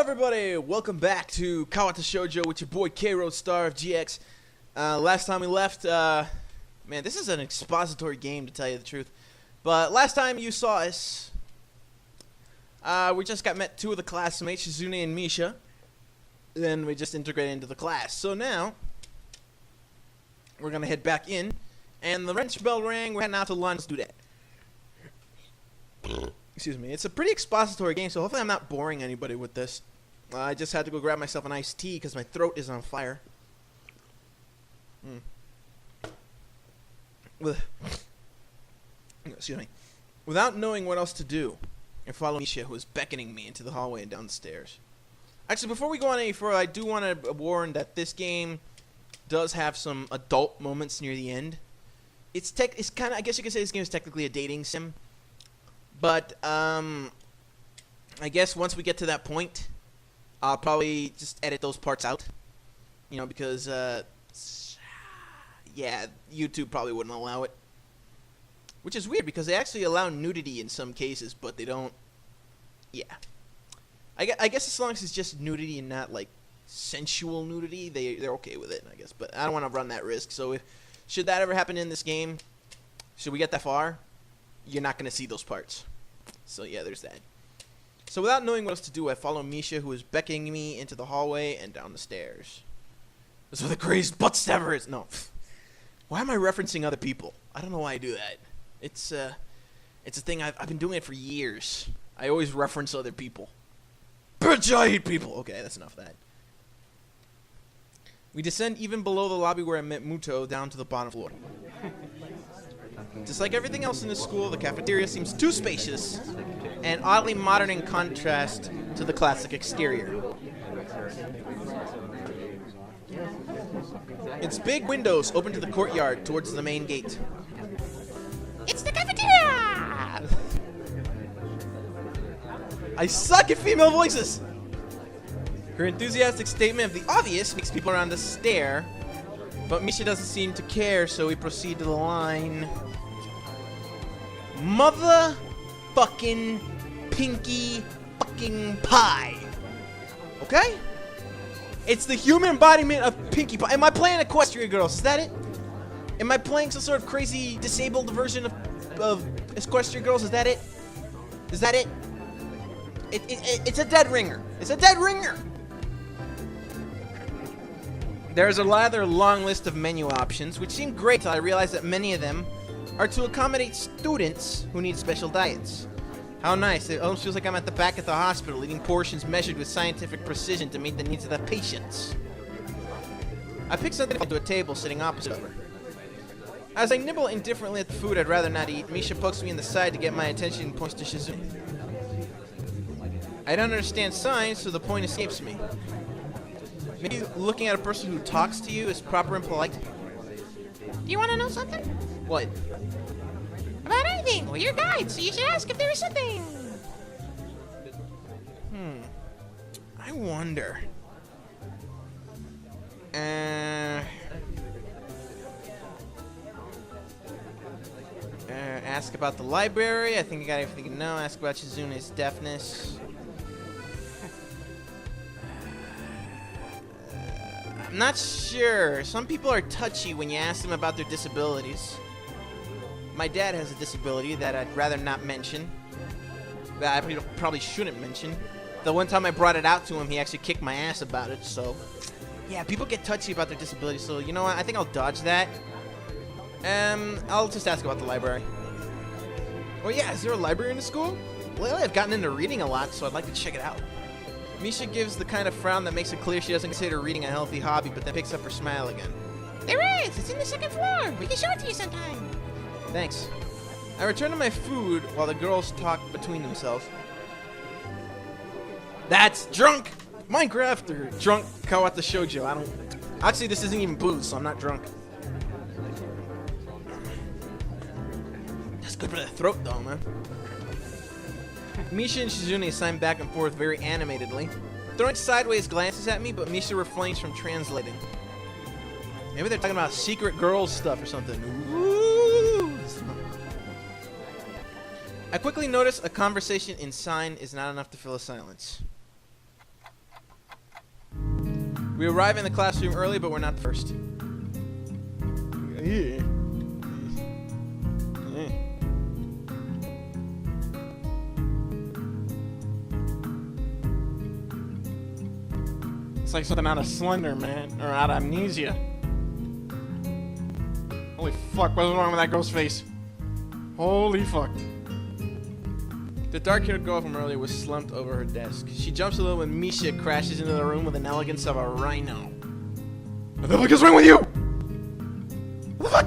everybody, welcome back to Kawata Shoujo with your boy Keiro, Starr of GX. Last time we left, man, this is an expository game to tell you the truth. But last time you saw us, we just met two of the classmates, Shizune and MISHA. Then we just integrated into the class. So now, we're going to head back in. And the wrench bell rang, we're heading out to lunch. Let's do that. Excuse me. It's a pretty expository game, so hopefully I'm not boring anybody with this. I just had to go grab myself an iced tea because my throat is on fire. Excuse me. Without knowing what else to do, I follow MISHA, who is beckoning me into the hallway and down the stairs. Actually, before we go on any further, I do want to warn that this game does have some adult moments near the end. It's kind of, I guess you could say this game is technically a dating sim. But, I guess once we get to that point, I'll probably just edit those parts out. You know, because, yeah, YouTube probably wouldn't allow it. Which is weird, because they actually allow nudity in some cases, but they don't, yeah. I guess as long as it's just nudity and not, like, sensual nudity, they're okay with it, I guess. But I don't want to run that risk, so should that ever happen in this game, should we get that far, you're not going to see those parts. So yeah, there's that. So without knowing what else to do, I follow MISHA, who is beckoning me into the hallway and down the stairs. That's where the crazed butt stabber is. No. Why am I referencing other people? I don't know why I do that. It's a thing I've been doing it for years. I always reference other people. Bitch, I hate people. Okay, that's enough of that. We descend even below the lobby where I met Muto down to the bottom floor. Just like everything else in this school, the cafeteria seems too spacious and oddly modern in contrast to the classic exterior. Its big windows open to the courtyard towards the main gate. It's the cafeteria! I suck at female voices! Her enthusiastic statement of the obvious makes people around us stare, but MISHA doesn't seem to care, so we proceed to the line. Motherfucking Pinkie fucking pie. Okay? It's the human embodiment of Pinkie pie. Am I playing Equestria Girls? Is that it? Am I playing some sort of crazy disabled version of Equestria Girls? Is that it? Is that it? It's a dead ringer. It's a dead ringer. There's a rather long list of menu options, which seem great until I realized that many of them are to accommodate students who need special diets. How nice. It almost feels like I'm at the back of the hospital, eating portions measured with scientific precision to meet the needs of the patients. I pick something up to a table sitting opposite of her. As I nibble indifferently at the food I'd rather not eat, MISHA pokes me in the side to get my attention and points to Shizune. I don't understand signs, so the point escapes me. Maybe looking at a person who talks to you is proper and polite. Do you want to know something? What? About anything. We're your guide, so you should ask if there is something. I wonder. Ask about the library. I think I got everything you know. Ask about Shizune's deafness. I'm not sure. Some people are touchy when you ask them about their disabilities. My dad has a disability that I'd rather not mention. That I probably shouldn't mention. The one time I brought it out to him, he actually kicked my ass about it, so... Yeah, people get touchy about their disability, so you know what? I think I'll dodge that. I'll just ask about the library. Oh yeah, is there a library in the school? Lately I've gotten into reading a lot, so I'd like to check it out. MISHA gives the kind of frown that makes it clear she doesn't consider reading a healthy hobby, but then picks up her smile again. There is! It's in the second floor! We can show it to you sometime! Thanks. I return to my food while the girls talk between themselves. That's drunk Minecraft or drunk Kawata Shoujo. I don't... Actually, this isn't even booze, so I'm not drunk. That's good for the throat, though, man. MISHA and Shizune sign back and forth very animatedly, throwing sideways glances at me, but MISHA refrains from translating. Maybe they're talking about secret girls stuff or something. Ooh. I quickly notice a conversation in sign is not enough to fill a silence. We arrive in the classroom early, but we're not the first. It's like something out of Slender, man. Or out of Amnesia. Holy fuck, what's wrong with that girl's face? Holy fuck. The dark-haired girl from earlier was slumped over her desk. She jumps a little when MISHA crashes into the room with an elegance of a rhino. What the fuck is wrong with you? What the fuck?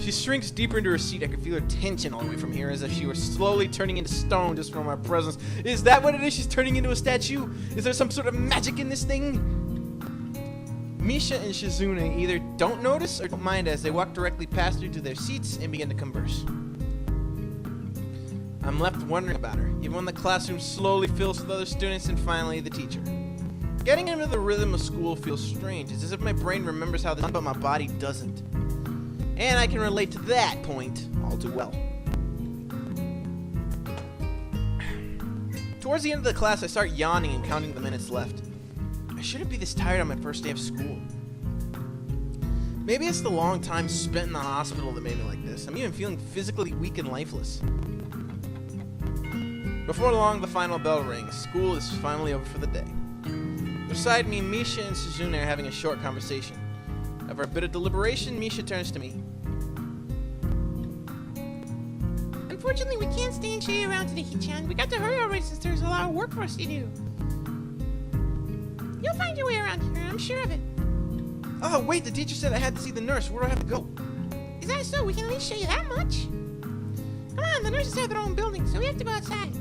She shrinks deeper into her seat. I can feel her tension all the way from here, as if she were slowly turning into stone just from our presence. Is that what it is? She's turning into a statue? Is there some sort of magic in this thing? MISHA and Shizune either don't notice or don't mind as they walk directly past her to their seats and begin to converse. I'm left wondering about her, even when the classroom slowly fills with other students and finally the teacher. Getting into the rhythm of school feels strange. It's as if my brain remembers how this, but my body doesn't. And I can relate to that point all too well. Towards the end of the class, I start yawning and counting the minutes left. I shouldn't be this tired on my first day of school. Maybe it's the long time spent in the hospital that made me like this. I'm even feeling physically weak and lifeless. Before long, the final bell rings. School is finally over for the day. Beside me, MISHA and Shizune are having a short conversation. After a bit of deliberation, MISHA turns to me. Unfortunately, we can't stay and show you around today, Hee-chan. We got to hurry already since there's a lot of work for us to do. You'll find your way around here, I'm sure of it. Oh, wait, the teacher said I had to see the nurse. Where do I have to go? Is that so? We can at least show you that much. Come on, the nurses have their own building, so we have to go outside.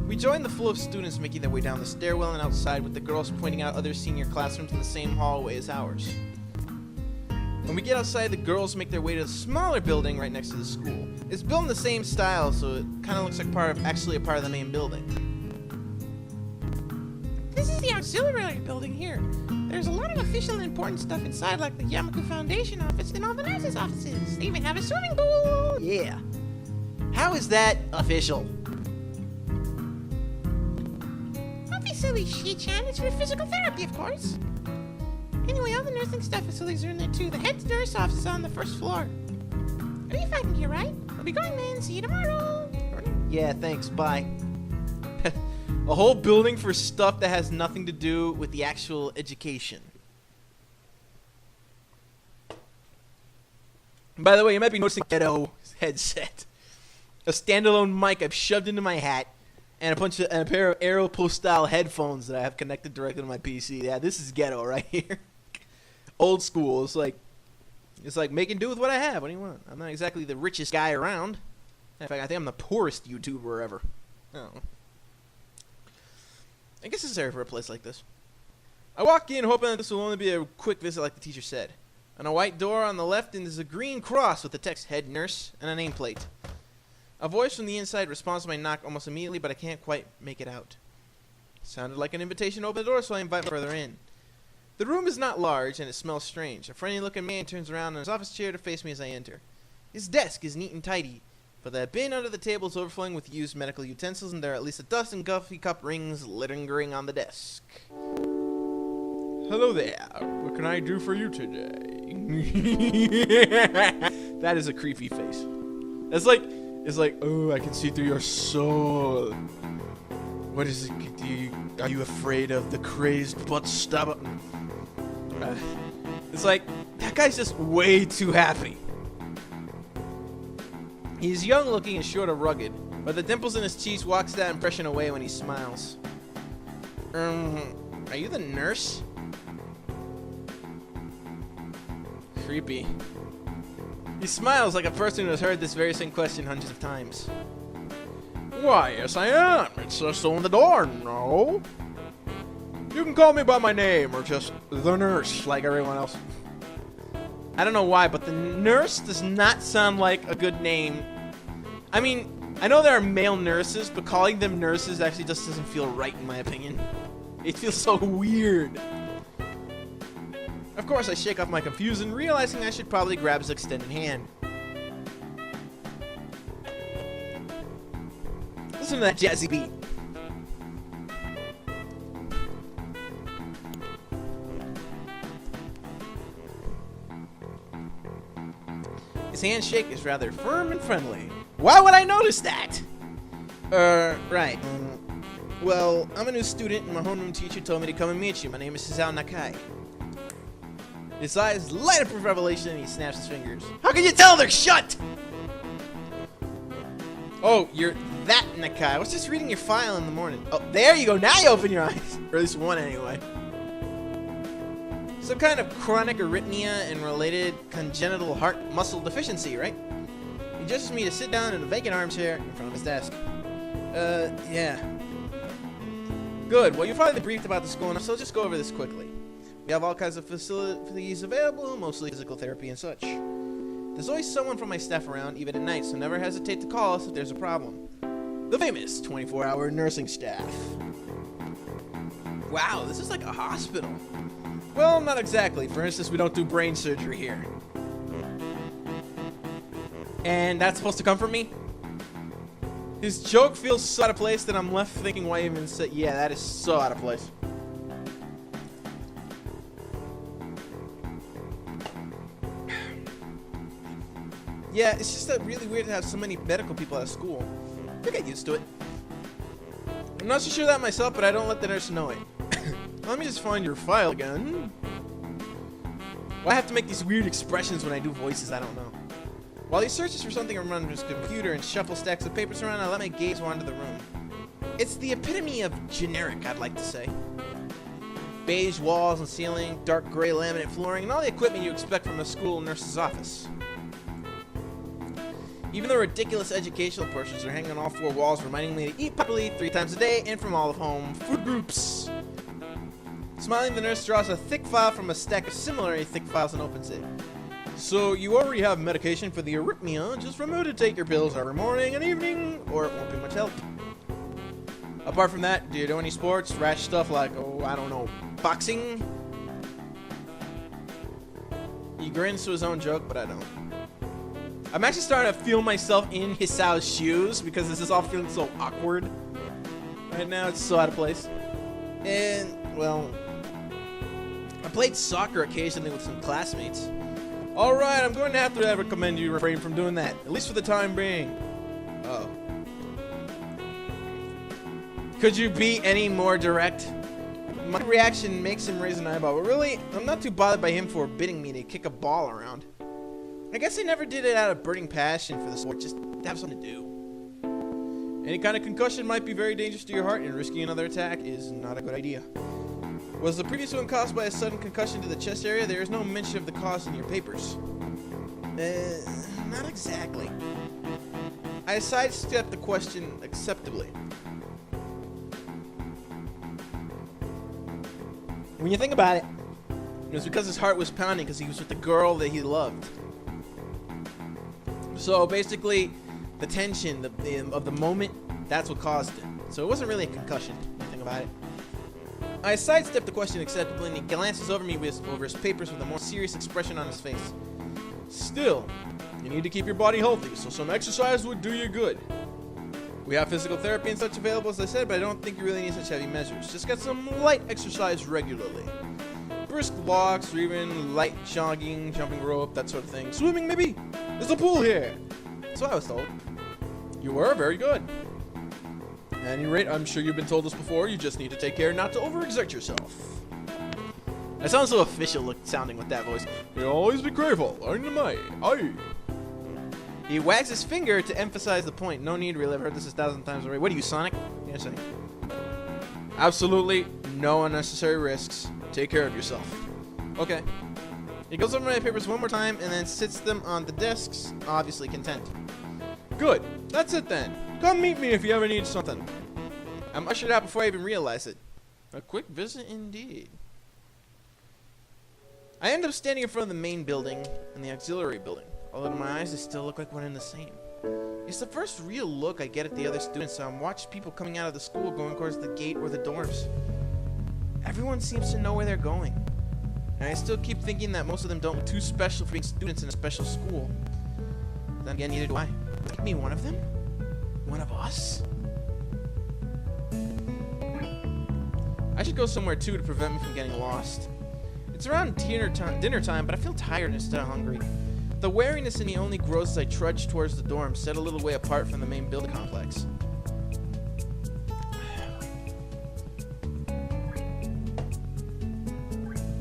We join the flow of students making their way down the stairwell and outside, with the girls pointing out other senior classrooms in the same hallway as ours. When we get outside, the girls make their way to the smaller building right next to the school. It's built in the same style, so it kind of looks like actually a part of the main building. This is the auxiliary building here. There's a lot of official and important stuff inside, like the Yamaku Foundation office and all the nurses' offices. They even have a swimming pool. Yeah. How is that official? Don't be silly, Hee-chan. It's for physical therapy, of course. Anyway, all the nursing staff facilities are in there too. The head nurse office is on the first floor. Are you fighting here, right? We'll be going then. See you tomorrow. Yeah, thanks. Bye. A whole building for stuff that has nothing to do with the actual education. By the way, you might be noticing a ghetto headset. A standalone mic I've shoved into my hat, and a pair of Aeropostale headphones that I have connected directly to my PC. Yeah, this is ghetto right here. Old school. It's like making do with what I have. What do you want? I'm not exactly the richest guy around. In fact, I think I'm the poorest YouTuber ever. Oh. I guess it's necessary for a place like this. I walk in hoping that this will only be a quick visit like the teacher said. On a white door on the left is a green cross with the text head nurse and a nameplate. A voice from the inside responds to my knock almost immediately, but I can't quite make it out. It sounded like an invitation to open the door, so I invite him further in. The room is not large, and it smells strange. A friendly-looking man turns around in his office chair to face me as I enter. His desk is neat and tidy, but the bin under the table is overflowing with used medical utensils, and there are at least a dozen coffee cup rings lingering on the desk. Hello there. What can I do for you today? That is a creepy face. It's like, oh, I can see through your soul. What is it? Are you afraid of the crazed butt stabber? It's like, that guy's just way too happy. He's young looking and short of rugged, but the dimples in his cheeks walks that impression away when he smiles. Are you the nurse? Creepy. He smiles like a person who has heard this very same question hundreds of times. Why, yes I am. It's just on the door, no? You can call me by my name, or just the nurse, like everyone else. I don't know why, but the nurse does not sound like a good name. I mean, I know there are male nurses, but calling them nurses actually just doesn't feel right in my opinion. It feels so weird. Of course, I shake off my confusion, realizing I should probably grab his extended hand. Listen to that jazzy beat. His handshake is rather firm and friendly. Why would I notice that? Right. Well, I'm a new student, and my homeroom teacher told me to come and meet you. My name is Shizao Nakai. His eyes light up with revelation, and he snaps his fingers. How can you tell they're shut? Oh, you're that Nakai. I was just reading your file in the morning. Oh, there you go. Now you open your eyes. Or at least one, anyway. Some kind of chronic arrhythmia and related congenital heart muscle deficiency, right? He gestures me to sit down in a vacant armchair in front of his desk. Yeah. Good. Well, you're probably briefed about the school, so I'll just go over this quickly. We have all kinds of facilities available, mostly physical therapy and such. There's always someone from my staff around, even at night, so never hesitate to call us if there's a problem. The famous 24-hour nursing staff. Wow, this is like a hospital. Well, not exactly. For instance, we don't do brain surgery here. And that's supposed to comfort me? His joke feels so out of place that I'm left thinking why even say, yeah, that is so out of place. Yeah, it's just really weird to have so many medical people at school. You'll get used to it. I'm not so sure that myself, but I don't let the nurse know it. Let me just find your file again. Why I have to make these weird expressions when I do voices, I don't know. While he searches for something around his computer and shuffles stacks of papers around, I let my gaze wander the room. It's the epitome of generic, I'd like to say. Beige walls and ceiling, dark gray laminate flooring, and all the equipment you expect from a school nurse's office. Even the ridiculous educational portions are hanging on all four walls, reminding me to eat properly 3 times a day and from all of home food groups. Smiling, the nurse draws a thick file from a stack of similarly thick files and opens it. So you already have medication for the arrhythmia. Just remember to take your pills every morning and evening, or it won't be much help. Apart from that, do you do any sports, rash stuff like, oh, I don't know, boxing? He grins to his own joke, but I don't. I'm actually starting to feel myself in Hisao's shoes because this is all feeling so awkward. Right now, it's so out of place. And, well, I played soccer occasionally with some classmates. Alright, I'm going to have to recommend you refrain from doing that, at least for the time being. Oh. Could you be any more direct? My reaction makes him raise an eyebrow, but really, I'm not too bothered by him forbidding me to kick a ball around. I guess I never did it out of burning passion for the sport, just to have something to do. Any kind of concussion might be very dangerous to your heart, and risking another attack is not a good idea. Was the previous one caused by a sudden concussion to the chest area? There is no mention of the cause in your papers. Not exactly. I sidestepped the question acceptably. When you think about it, it was because his heart was pounding because he was with the girl that he loved. So basically, the tension of the moment, that's what caused it. So it wasn't really a concussion, when you think about it. I sidestepped the question acceptably, and he glances over me over his papers with a more serious expression on his face. Still, you need to keep your body healthy, so some exercise would do you good. We have physical therapy and such available, as I said, but I don't think you really need such heavy measures. Just get some light exercise regularly. Brisk walks, or even light jogging, jumping rope, that sort of thing. Swimming, maybe? There's a pool here! That's what I was told. You were very good. At any rate, I'm sure you've been told this before, you just need to take care not to overexert yourself. That sounds so official sounding with that voice. You'll always be grateful, aren't you, Aye. He wags his finger to emphasize the point. No need, really, I've heard this 1,000 times already. What are you, Sonic? Yes, Sonic. Absolutely no unnecessary risks. Take care of yourself. Okay. He goes over my papers one more time and then sits them on the desks, obviously content. Good. That's it then. Come meet me if you ever need something. I'm ushered out before I even realize it. A quick visit indeed. I end up standing in front of the main building and the auxiliary building, although to my eyes they still look like one and the same. It's the first real look I get at the other students, so I'm watching people coming out of the school going towards the gate or the dorms. Everyone seems to know where they're going. And I still keep thinking that most of them don't look too special for being students in a special school. Then again, neither do I. Could be one of them? One of us? I should go somewhere too to prevent me from getting lost. It's around dinner time, but I feel tired instead of hungry. The wariness in me only grows as I trudge towards the dorm, set a little way apart from the main building complex.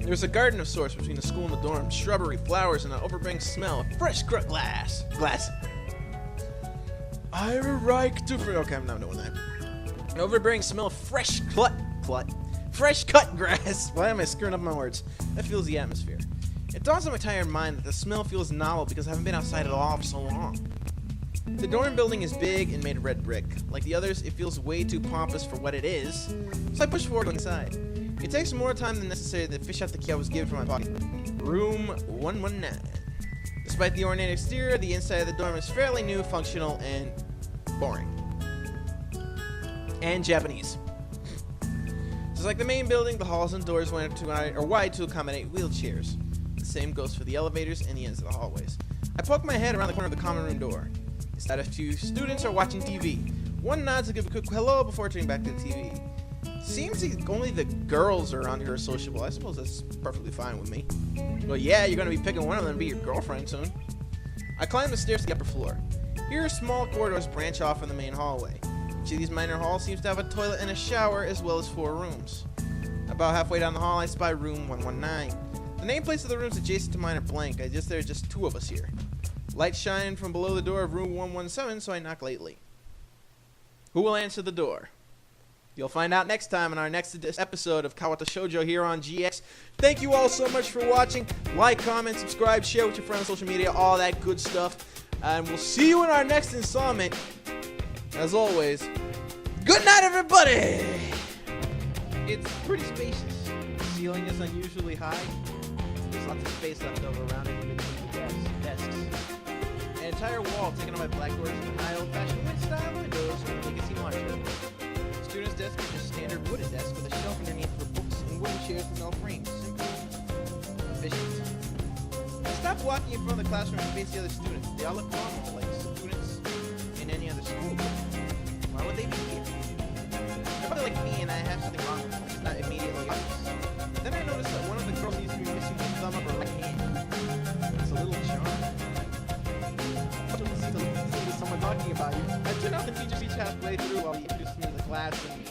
There's a garden of sorts between the school and the dorm, shrubbery, flowers, and an overbearing smell of fresh cut glass. I like to. Okay, I'm not doing that. An overbearing smell of fresh cut grass. Why am I screwing up my words? That fills the atmosphere. It dawns on my tired mind that the smell feels novel because I haven't been outside at all for so long. The dorm building is big and made of red brick. Like the others, it feels way too pompous for what it is, so I push forward inside. It takes more time than necessary to fish out the key I was given from my pocket. Room 119. Despite the ornate exterior, the inside of the dorm is fairly new, functional, and boring. And Japanese. Just like the main building, the halls and doors are wide to accommodate wheelchairs. The same goes for the elevators and the ends of the hallways. I poke my head around the corner of the common room door. Inside, a few students are watching TV. One nods to give a quick hello before turning back to the TV. Seems only the girls around here are sociable. I suppose that's perfectly fine with me. Well, yeah, you're going to be picking one of them to be your girlfriend soon. I climb the stairs to the upper floor. Here, small corridors branch off from the main hallway. Each of these minor halls seems to have a toilet and a shower, as well as 4 rooms. About halfway down the hall, I spy room 119. The nameplates of the rooms adjacent to mine are blank. There are just 2 of us here. Light shine from below the door of room 117, so I knock lightly. Who will answer the door? You'll find out next time in our next episode of Kawata Shoujo here on GX. Thank you all so much for watching. Like, comment, subscribe, share with your friends on social media, all that good stuff. And we'll see you in our next installment. As always, good night, everybody! It's pretty spacious. The ceiling is unusually high. There's lots of space left over around it in between the desks. An entire wall taken up by blackboards and high old-fashioned wood-style windows so you can see monitor. Students' desk is just standard wooden desk with a shelf underneath for books and wooden chairs with no frames. Simple. Efficient. I stopped walking in front of the classroom and face the other students. They all look normal, like students in any other school. Why would they be here? They're probably like me and I have something wrong with them. It's not immediately obvious. Then I noticed that one of the girls seems to be missing a thumb of her right hand. It's a little jarring. Someone talking about you. I turn out the teacher speech halfway through while he introduced me to the class and